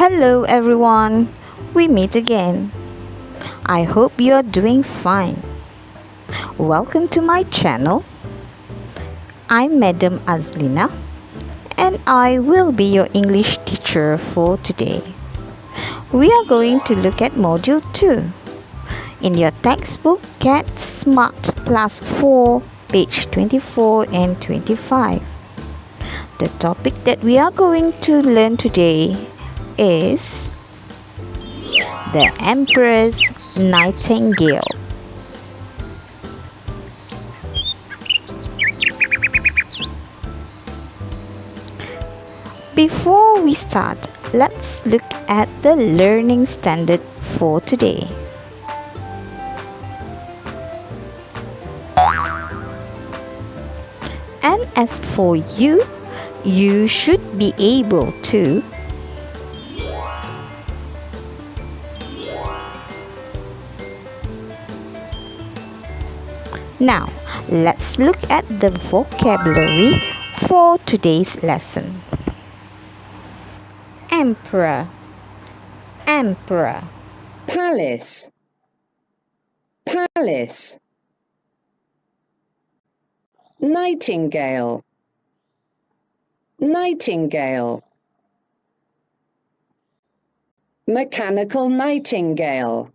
Hello everyone, we meet again. I hope you are doing fine. Welcome to my channel. I'm Madam Azlina and I will be your English teacher for today. We are going to look at Module 2 in your textbook Get Smart Plus 4, page 24 and 25. The topic that we are going to learn today is the Emperor's Nightingale. Before we start, let's look at the learning standard for today. And as for you, you should be able to Now, let's look at the vocabulary for today's lesson. Emperor, Emperor. Palace, palace. Nightingale, nightingale. Mechanical nightingale,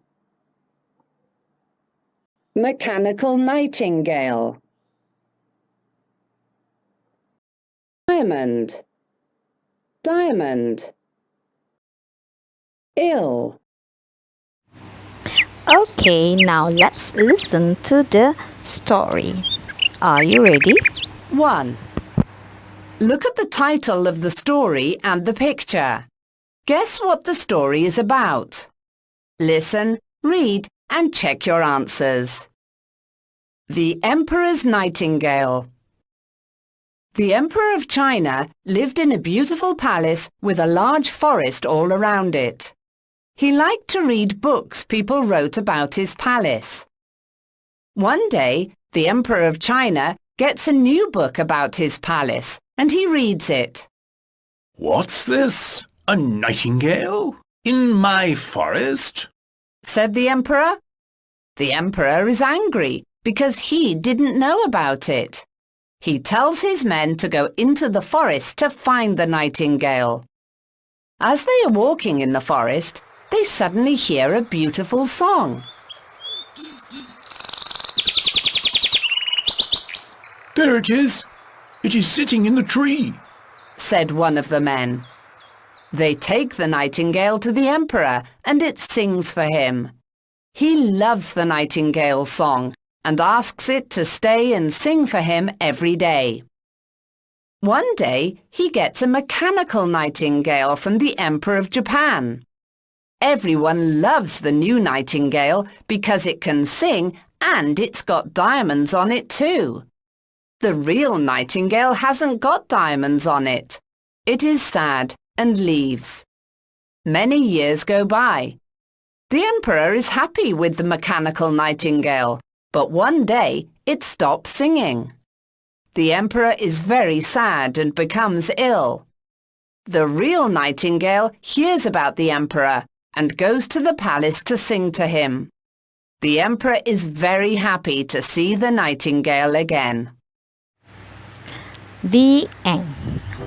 mechanical nightingale. Diamond, diamond. Ill. Okay, now let's listen to the story. Are you ready? 1. Look at the title of the story and the picture. Guess what the story is about. Listen, read and check your answers. The Emperor's Nightingale. The Emperor of China lived in a beautiful palace with a large forest all around it. He liked to read books people wrote about his palace. One day, the Emperor of China gets a new book about his palace and he reads it. "What's this? A nightingale? In my forest?" said the Emperor. The Emperor is angry because he didn't know about it. He tells his men to go into the forest to find the nightingale. As they are walking in the forest, they suddenly hear a beautiful song. "There it is! It is sitting in the tree," said one of the men. They take the nightingale to the Emperor and it sings for him. He loves the nightingale song and asks it to stay and sing for him every day. One day, he gets a mechanical nightingale from the Emperor of Japan. Everyone loves the new nightingale because it can sing and it's got diamonds on it too. The real nightingale hasn't got diamonds on it. It is sad and leaves. Many years go by. The Emperor is happy with the mechanical nightingale, but one day it stops singing. The Emperor is very sad and becomes ill. The real nightingale hears about the Emperor and goes to the palace to sing to him. The Emperor is very happy to see the nightingale again. The end.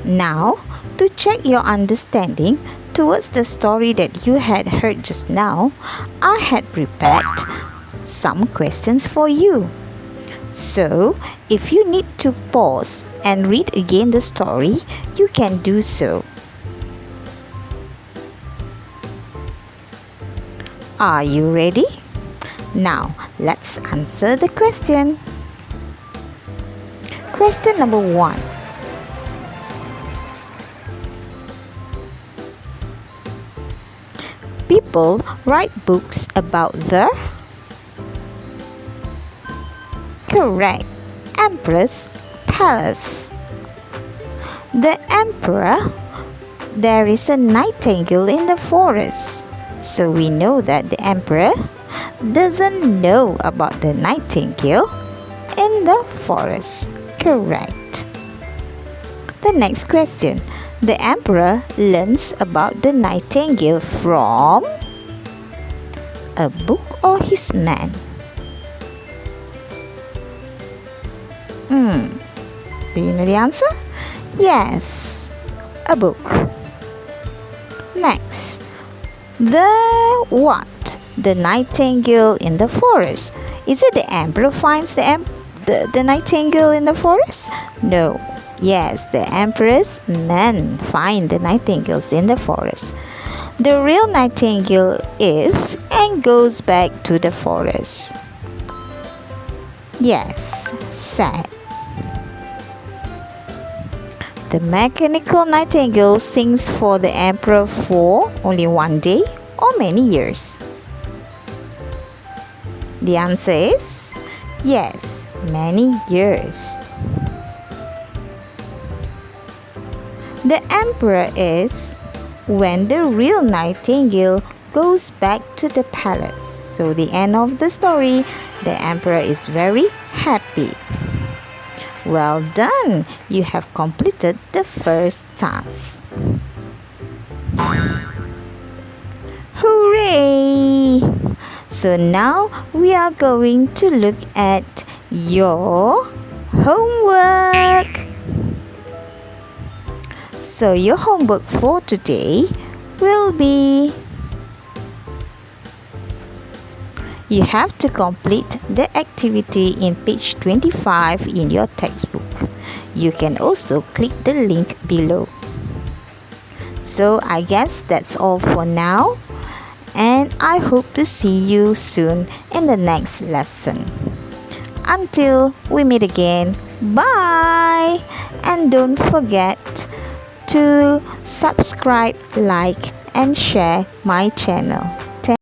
Now, to check your understanding towards the story that you had heard just now, I had prepared some questions for you. So, if you need to pause and read again the story, you can do so. Are you ready? Now, let's answer the question. Question number 1. People write books about the correct Emperor's palace. The Emperor, there is a nightingale in the forest. So we know that the Emperor doesn't know about the nightingale in the forest. Correct. The next question. The emperor learns about the nightingale from a book or his man? Do you know the answer? Yes, a book. Next, the nightingale in the forest. Is it the emperor finds the nightingale in the forest? No. Yes, the emperor's men find the nightingales in the forest. The real nightingale is and goes back to the forest. Yes, sad. The mechanical nightingale sings for the emperor for only one day or many years? The answer is yes, many years. The emperor is when the real nightingale goes back to the palace. So the end of the story, the emperor is very happy. Well done! You have completed the first task. Hooray! So now we are going to look at your homework. So your homework for today will be you have to complete the activity in page 25 in your textbook. You can also click the link below. So I guess that's all for now, and I hope to see you soon in the next lesson. Until we meet again, bye! And don't forget to subscribe, like, and share my channel.